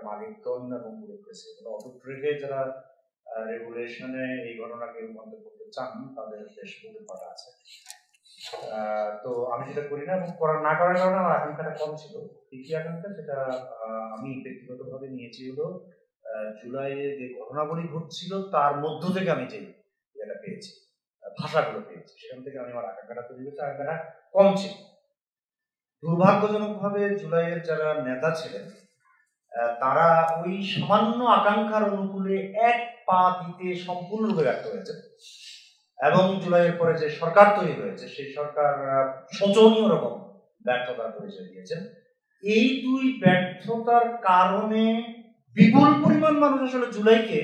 মালিকগণ এবং ব্যুরোক্রেসি অটুট রেখে যারা রেগুলেশনে এই ঘটনাকে রূপান্তর করতে চান তাদের বেশ বুদ্ধিপাটা আছে। তো আমি যেটা করি না এবং না করার কারণে আমার আকাঙ্ক্ষাটা কম ছিল। কি আকাঙ্ক্ষা সেটা আমি ব্যক্তিগতভাবে নিয়েছি হলো জুলাইয়ে যে ঘটনাবলী ঘটছিল তার মধ্য থেকে আমি যে এটা পেয়েছি, ভাষাগুলো পেয়েছি, সেখান থেকে আমি আমার আকাঙ্ক্ষাটা তৈরি করছি। আকাঙ্ক্ষাটা কম ছিল। দুর্ভাগ্যজনকভাবে জুলাইয়ের যারা নেতা ছিলেন তারা ওই সামান্য আকাঙ্ক্ষার অনুকূলে এক পা দিতে সম্পূর্ণরূপে ব্যর্থ হয়েছে এবং জুলাইয়ের পরে যে সরকার তৈরি হয়েছে সেই সরকার শোচনীয় রকম ব্যর্থতার পরিচয় দিয়েছেন। এই দুই ব্যর্থতার কারণে বিপুল পরিমাণ মানুষ আসলে জুলাইকে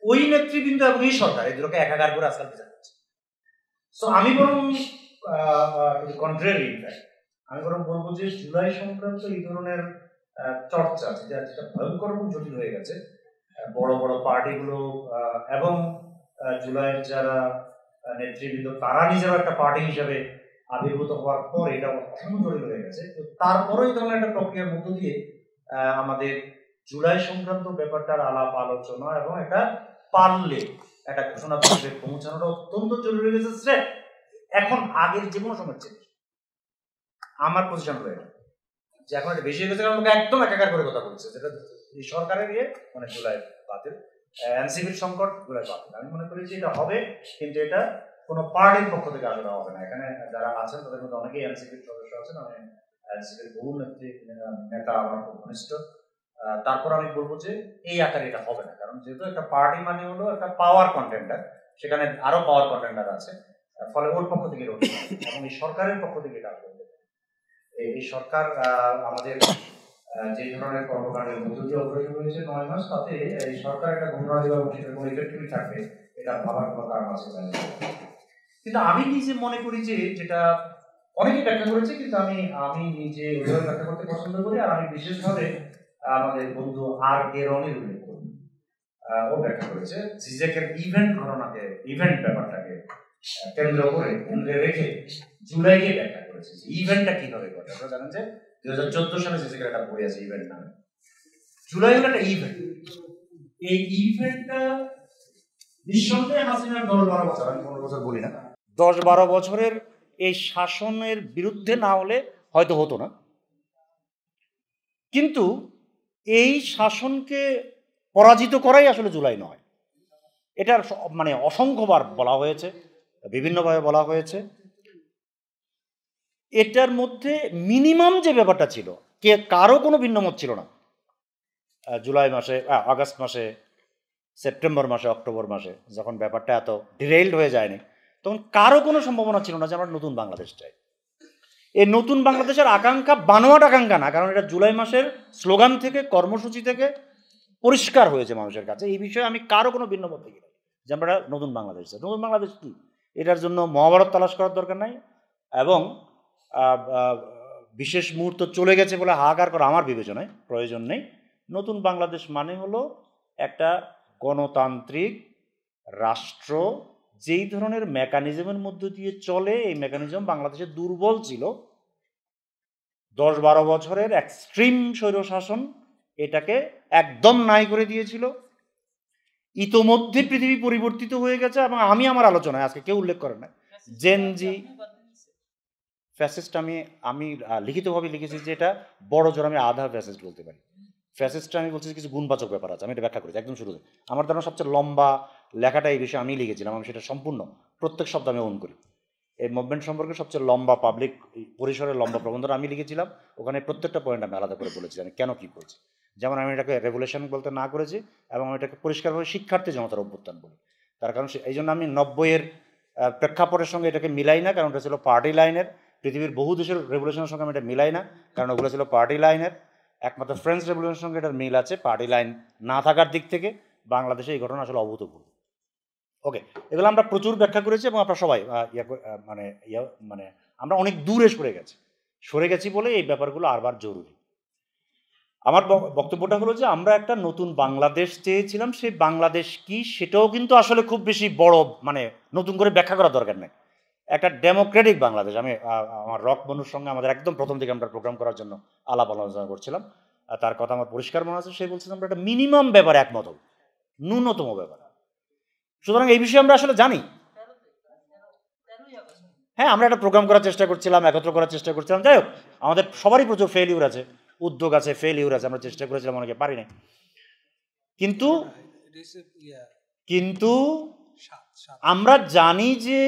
ওই নেতৃবৃন্দ এবং এই সরকার এই দুটোকে একাকার করে আজকাল বিচার করছে। সো আমি বরং কন্ট্রারি ইনফ্যাক্ট আমি বরং বলবো যে জুলাই সংক্রান্ত এই ধরনের চর্চা যেটা ভয়ঙ্কর এবং জটিল হয়ে গেছে, বড় বড় পার্টিগুলো এবং জুলাইয়ের যারা নেতৃবৃন্দ তারা নিজেরও একটা পার্টি হিসাবে আবির্ভূত হওয়ার পর এটা অসম্ভব জটিল হয়ে গেছে। তো তারপরে এই ধরনের একটা প্রক্রিয়ার মধ্য দিয়ে আমাদের জুলাই সংক্রান্ত ব্যাপারটার আলাপ আলোচনা এবং একটা পারলে একটা ঘোষণাপত্রে পৌঁছানোটা অত্যন্ত জরুরি হয়ে গেছে। এখন আগের যে কোনো সময় চেয়ে আমার পজিশন হয়ে গেল যে এখন এটা বেশি হয়ে গেছে, কারণ লোক একদম একাকার করে কথা বলছে, যেটা এই সরকারের ইয়ে মানে জুলাই বাতিল, এনসিপির সংকট জুলাই বাতিল। আমি মনে করি যে এটা হবে, কিন্তু এটা কোনো পার্টির পক্ষ থেকে আসলে হবে না। এখানে যারা আছেন তাদের মধ্যে অনেকেই এনসিপির সদস্য আছেন, আমি এনসিপির বহু নেতা আমার খুব ঘনিষ্ঠ। তারপর আমি বলবো যে এই আকারে এটা হবে না, কারণ যেহেতু একটা পার্টি মানে হলো একটা পাওয়ার কন্টেন্ডার, সেখানে আরো পাওয়ার কন্টেন্ডার আছে, ফলে ওর পক্ষ থেকে এটা এবং এই সরকারের পক্ষ থেকে এটা আসবে। এই সরকার আমাদের যে ধরনের কর্মকাণ্ডের মধ্য দিয়ে অগ্রসর হয়েছে 9 মাস, তাতে এই সরকার একটা ঘটনা দেওয়ার কোনো ইফেক্টিভ থাকবে এটা ভাবার কোনো কারণ আছে। কিন্তু আমি নিজে মনে করি যে যেটা অনেকে ব্যাখ্যা করেছে, কিন্তু আমি নিজে ওইভাবে ব্যাখ্যা করতে পছন্দ করি। আর আমি বিশেষভাবে আমাদের বন্ধু আর কে রনির উল্লেখ করি। ও ব্যাখ্যা করেছে জিজেকের ইভেন্ট ব্যাপারটাকে কেন্দ্রে রেখে জুলাইকে ব্যাখ্যা করেছে যে ইভেন্টটা কিভাবে ঘটে। আপনারা জানেন যে 2014 সালে জিজেকের একটা বই আছে ইভেন্ট নামে। জুলাই হলো একটা ইভেন্ট। এই ইভেন্টটা নিঃসন্দেহে হাসিনার 10-12 বছর, আমি 15 বছর বলি না, 10-12 বছরের এই শাসনের বিরুদ্ধে না হলে হয়তো হতো না, কিন্তু এই শাসনকে পরাজিত করাই আসলে জুলাই নয়। এটার মানে অসংখ্যবার বলা হয়েছে, বিভিন্নভাবে বলা হয়েছে। এটার মধ্যে মিনিমাম যে ব্যাপারটা ছিল, কারো কোনো ভিন্নমত ছিল না জুলাই মাসে, আগস্ট মাসে, সেপ্টেম্বর মাসে, অক্টোবর মাসে যখন ব্যাপারটা এত ডিরেইলড হয়ে যায়নি, তখন কারো কোনো সম্ভাবনা ছিল না যে আমরা নতুন বাংলাদেশ চাই। এই নতুন বাংলাদেশের আকাঙ্ক্ষা বানোয়াট আকাঙ্ক্ষা না, কারণ এটা জুলাই মাসের স্লোগান থেকে, কর্মসূচি থেকে পরিষ্কার হয়েছে মানুষের কাছে। এই বিষয়ে আমি কারো কোনো ভিন্নমত দেখি না যে আমরা নতুন বাংলাদেশ চাই। নতুন বাংলাদেশ কি, এটার জন্য মহাভারত তালাশ করার দরকার নাই এবং বিশেষ মুহূর্ত চলে গেছে বলে হাহাকার করা আমার বিবেচনায় প্রয়োজন নেই। নতুন বাংলাদেশ মানে হলো একটা গণতান্ত্রিক রাষ্ট্র যেই ধরনের মেকানিজমের মধ্য দিয়ে চলে, এই মেকানিজম বাংলাদেশে দুর্বল ছিল। 10-12 বছরের এক্সট্রিম স্বৈরশাসন এটাকে একদম নাই করে দিয়েছিল। ইতোমধ্যে পৃথিবী পরিবর্তিত হয়ে গেছে এবং আমি আমার আলোচনায় আজকে কেউ উল্লেখ করে না জেনজি ফ্যাসিস্ট, আমি লিখিতভাবে লিখেছি যে এটা বড় জোর আমি আধা ফ্যাসিস্ট বলতে পারি। ফ্যাসিস্টটা আমি বলছি কিছু গুণবাচক ব্যাপার আছে, আমি এটা ব্যাখ্যা করেছি একদম শুরুতে। আমার ধারণা সবচেয়ে লম্বা লেখাটা এই বিষয়ে আমি লিখেছিলাম, আমি সেটা সম্পূর্ণ প্রত্যেক শব্দ আমি ওন করি। এই মুভমেন্ট সম্পর্কে সবচেয়ে লম্বা পাবলিক পরিসরের লম্বা প্রবন্ধটা আমি লিখেছিলাম। ওখানে প্রত্যেকটা পয়েন্ট আমি আলাদা করে বলেছি আমি কেন কী করছি। যেমন আমি এটাকে রেভলিউশন বলতে না করেছি এবং আমি এটাকে পরিষ্কারভাবে শিক্ষার্থী জনতার অভ্যুত্থান বলি। তার কারণ এই জন্য আমি 90-এর প্রেক্ষাপটের সঙ্গে এটাকে মিলাই না, কারণ এটা ছিল পার্টি লাইনের। পৃথিবীর বহু দেশের রেভলিউশনের সঙ্গে আমি এটা মিলাই না, কারণ ওগুলো ছিল পার্টি লাইনের। একমাত্র ফ্রেঞ্চ রেভলিউশনের সঙ্গে এটার মিল আছে পার্টি লাইন না থাকার দিক থেকে। বাংলাদেশে এই ঘটনা আসলে অভূতপূর্ব। ওকে, এগুলো আমরা প্রচুর ব্যাখ্যা করেছি এবং আপনারা সবাই মানে আমরা অনেক দূরে সরে গেছি বলে এই ব্যাপারগুলো আরবার জরুরি। আমার বক্তব্যটা হলো যে আমরা একটা নতুন বাংলাদেশ চেয়েছিলাম, সেই বাংলাদেশ কি সেটাও কিন্তু আসলে খুব বেশি বড় মানে নতুন করে ব্যাখ্যা করার দরকার নেই। একটা ডেমোক্রেটিক বাংলাদেশ। আমি আমার রক বন্ধুর সঙ্গে আমাদের একদম প্রথম দিকে আমরা প্রোগ্রাম করার জন্য আলাপ আলোচনা করছিলাম। তার কথা আমার পরিষ্কার মনে আছে, সে বলছে আমরা একটা মিনিমাম ব্যাপারে একমত হব, ন্যূনতম ব্যাপার। সুতরাং এই বিষয়ে আমরা আসলে জানি। হ্যাঁ, আমরা একটা প্রোগ্রাম করার চেষ্টা করছিলাম, একত্র করার চেষ্টা করছিলাম। যাই হোক, আমাদের সবারই প্রচুর ফেলিউর আছে, উদ্যোগ আছে, ফেলিউর আছে। আমরা চেষ্টা করেছিলাম, অনেকে পারি না। কিন্তু কিন্তু আমরা জানি যে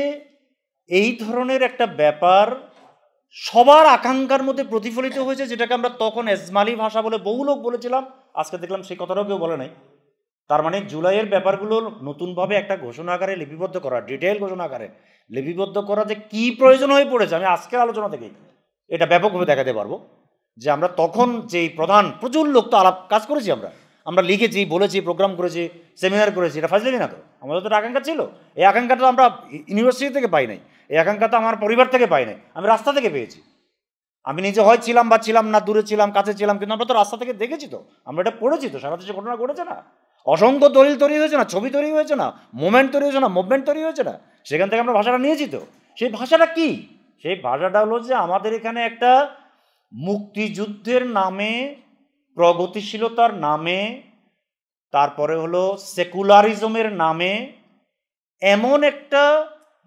এই ধরনের একটা ব্যাপার সবার আকাঙ্ক্ষার মধ্যে প্রতিফলিত হয়েছে, যেটাকে আমরা তখন এজমালি ভাষা বলে বহু লোক বলেছিলাম। আজকে দেখলাম সেই কথাটাও কেউ বলে নাই। তার মানে জুলাইয়ের ব্যাপারগুলো নতুনভাবে একটা ঘোষণা আকারে লিপিবদ্ধ করা, ডিটেইল ঘোষণা আকারে লিপিবদ্ধ করা যে কী প্রয়োজন হয়ে পড়েছে, আমি আজকের আলোচনা থেকেই এটা ব্যাপকভাবে দেখাতে পারবো যে আমরা তখন যেই প্রচুর লোক তো আলাপ কাজ করেছি, আমরা লিখেছি, বলেছি, প্রোগ্রাম করেছি, সেমিনার করেছি। এটা ফাজলামি না তো, আমাদের তো আকাঙ্ক্ষা ছিল। এই আকাঙ্ক্ষাটা আমরা ইউনিভার্সিটি থেকে পাই নাই, এই আকাঙ্ক্ষা তো আমার পরিবার থেকে পাই নাই, আমি রাস্তা থেকে পেয়েছি। আমি নিজে হয় ছিলাম বা ছিলাম না, দূরে ছিলাম, কাছে ছিলাম, কিন্তু আমরা তো রাস্তা থেকে দেখেছি, তো আমরা এটা পড়েছি, তো সারা দেশে ঘটনা ঘটেছে না, অসংখ্য দলিল তৈরি হয়েছে না, ছবি তৈরি হয়েছে না, মোমেন্ট তৈরি হয়েছে না, মুভমেন্ট তৈরি হয়েছে না, সেখান থেকে আমরা ভাষাটা নিয়েছি। তো সেই ভাষাটা কি? সেই ভাষাটা হলো যে আমাদের এখানে একটা মুক্তিযুদ্ধের নামে, প্রগতিশীলতার নামে, তারপরে হলো সেকুলারিজমের নামে এমন একটা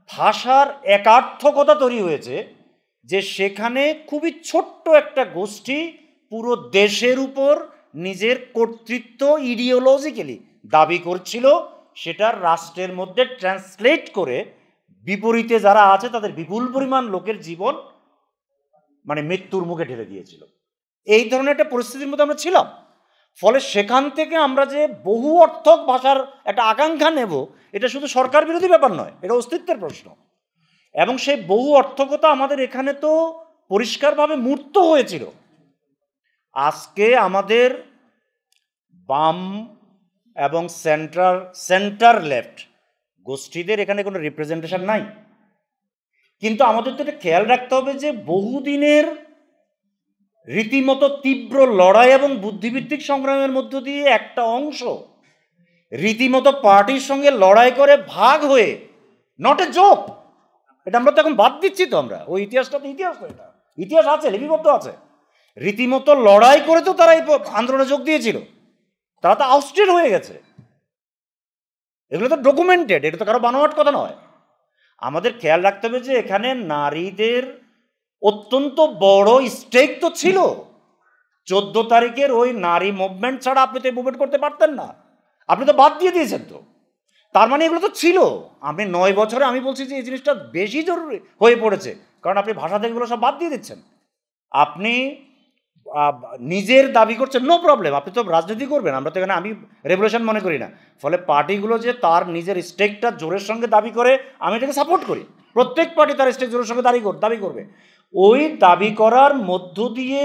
ভাষার একার্থকতা তৈরি হয়েছে যে সেখানে খুবই ছোট্ট একটা গোষ্ঠী পুরো দেশের উপর নিজের কর্তৃত্ব ইডিওলজিক্যালি দাবি করছিল, সেটা রাষ্ট্রের মধ্যে ট্রান্সলেট করে বিপরীতে যারা আছে তাদের বিপুল পরিমাণ লোকের জীবন মানে মৃত্যুর মুখে ঠেলে দিয়েছিল। এই ধরনের একটা পরিস্থিতির মধ্যে আমরা ছিলাম। ফলে সেখান থেকে আমরা যে বহু অর্থক ভাষার একটা আকাঙ্ক্ষা নেব, এটা শুধু সরকার বিরোধী ব্যাপার নয়, এটা অস্তিত্বের প্রশ্ন। এবং সেই বহু অর্থকতা আমাদের এখানে তো পরিষ্কারভাবে মূর্ত হয়েছিল। আজকে আমাদের বাম এবং সেন্টার লেফট গোষ্ঠীদের এখানে কোনো রিপ্রেজেন্টেশন নাই। কিন্তু আমাদের তো এটা খেয়াল রাখতে হবে যে বহুদিনের রীতিমতো তীব্র লড়াই এবং বুদ্ধিভিত্তিক সংগ্রামের মধ্য দিয়ে একটা অংশ রীতিমতো পার্টির সঙ্গে লড়াই করে ভাগ হয়ে, নট এ জোক, এটা আমরা তো এখন বাদ দিচ্ছি। তো আমরা ওই ইতিহাসটা তো এটা ইতিহাস আছে, লিপিবদ্ধ আছে। রীতিমতো লড়াই করে তো তারা এই আন্দোলনে যোগ দিয়েছিল, তারা তো আউটস্টেড হয়ে গেছে। এগুলো তো ডকুমেন্টেড, এটা তো কারো বানোয়াট কথা নয়। আমাদের খেয়াল রাখতে হবে যে এখানে নারীদের অত্যন্ত বড় স্টেক তো ছিল। 14 তারিখের ওই নারী মুভমেন্ট ছাড়া আপনি তো মুভমেন্ট করতে পারতেন না, আপনি তো বাদ দিয়ে দিয়েছেন। তো তার মানে এগুলো তো ছিল। আপনি 9 বছরে আমি বলছি যে এই জিনিসটা বেশি জরুরি হয়ে পড়েছে, কারণ আপনি ভাষা থেকে এগুলো সব বাদ দিয়ে দিচ্ছেন। আপনি নিজের দাবি করছেন, নো প্রবলেম, আপনি তো রাজনীতি করবেন, আমরা তো এখানে আমি রেভলিউশন মনে করি না। ফলে পার্টিগুলো যে তার নিজের স্টেকটা জোরের সঙ্গে দাবি করে, আমি এটাকে সাপোর্ট করি। প্রত্যেক পার্টি তার স্টেক জোরের সঙ্গে দাবি করবে। ওই দাবি করার মধ্য দিয়ে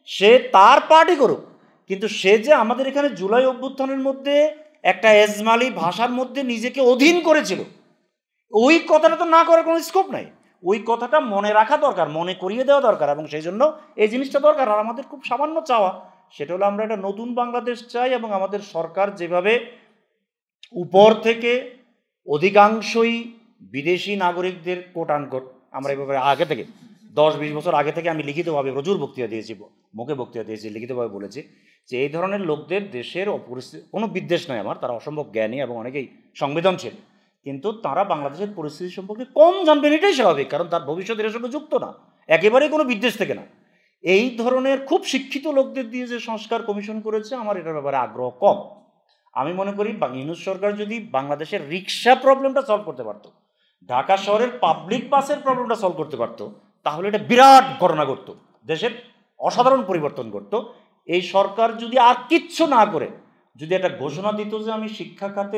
সে তার পার্টি করুক, কিন্তু সে যে আমাদের এখানে জুলাই অভ্যুত্থানের মধ্যে একটা এজমালি ভাষার মধ্যে নিজেকে অধীন করেছিল, ওই কথাটা তো না করার কোনো স্কোপ নাই। ওই কথাটা মনে রাখা দরকার, মনে করিয়ে দেওয়া দরকার, এবং সেই জন্য এই জিনিসটা দরকার। আর আমাদের খুব সামান্য চাওয়া, সেটা হলো আমরা একটা নতুন বাংলাদেশ চাই, এবং আমাদের সরকার যেভাবে উপর থেকে অধিকাংশই বিদেশি নাগরিকদের কোট আনকোট, আমরা এই ব্যাপারে আগে থেকে 10-20 বছর আগে থেকে আমি লিখিতভাবে প্রচুর বক্তৃতা দিয়েছি, মুখে বক্তৃতা দিয়েছি, লিখিতভাবে বলেছি যে এই ধরনের লোকদের দেশের পরিস্থিতি, কোনো বিদ্বেষ নয় আমার, তারা অসম্ভব জ্ঞানী এবং অনেকেই সংবেদনশীল, কিন্তু তারা বাংলাদেশের পরিস্থিতি সম্পর্কে কম জানবেন, এটাই স্বাভাবিক, কারণ তার ভবিষ্যৎ এর সঙ্গে যুক্ত না, একেবারেই কোনো বিদ্বেষ থেকে না। এই ধরনের খুব শিক্ষিত লোকদের দিয়ে যে সংস্কার কমিশন করেছে, আমার এটার ব্যাপারে আগ্রহ কম। আমি মনে করি ইউনূস সরকার যদি বাংলাদেশের রিক্সা প্রবলেমটা সলভ করতে পারতো, ঢাকা শহরের পাবলিক বাসের প্রবলেমটা সলভ করতে পারতো, তাহলে এটা বিরাট ঘটনা ঘটতো, দেশের অসাধারণ পরিবর্তন ঘটতো। এই সরকার যদি আর কিচ্ছু না করে যদি একটা ঘোষণা দিত যে আমি শিক্ষা খাতে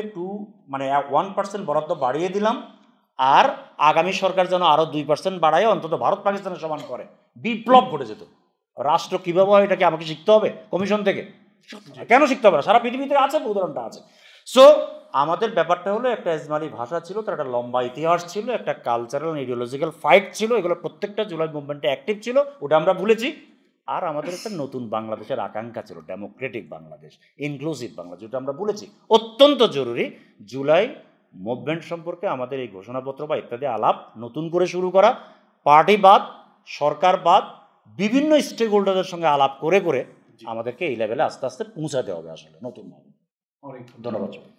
1% বরাদ্দ বাড়িয়ে দিলাম, আর আগামী সরকার যেন আরও 2% বাড়ায় অন্তত ভারত পাকিস্তানের সমান করে, বিপ্লব ঘটে যেত। রাষ্ট্র কীভাবে হয় এটাকে আমাকে শিখতে হবে কমিশন থেকে? কেন শিখতে হবে না? সারা পৃথিবীতে আছে, উদাহরণটা আছে। সো আমাদের ব্যাপারটা হলো একটা এজমালি ভাষা ছিল, তার একটা লম্বা ইতিহাস ছিল, একটা কালচারাল আইডিওলজিক্যাল ফাইট ছিল, এগুলো প্রত্যেকটা জুলাই মুভমেন্টে অ্যাক্টিভ ছিল, ওটা আমরা ভুলেছি। আর আমাদের একটা নতুন বাংলাদেশের আকাঙ্ক্ষা ছিল, ডেমোক্রেটিক বাংলাদেশ, ইনক্লুসিভ বাংলাদেশ, যেটা আমরা বলেছি অত্যন্ত জরুরি। জুলাই মুভমেন্ট সম্পর্কে আমাদের এই ঘোষণাপত্র বা ইত্যাদি আলাপ নতুন করে শুরু করা, পার্টিবাদ, সরকারবাদ, বিভিন্ন স্টেক হোল্ডারদের সঙ্গে আলাপ করে করে আমাদেরকে এই লেভেলে আস্তে আস্তে পৌঁছাতে হবে আসলে নতুনভাবে। অনেক ধন্যবাদ।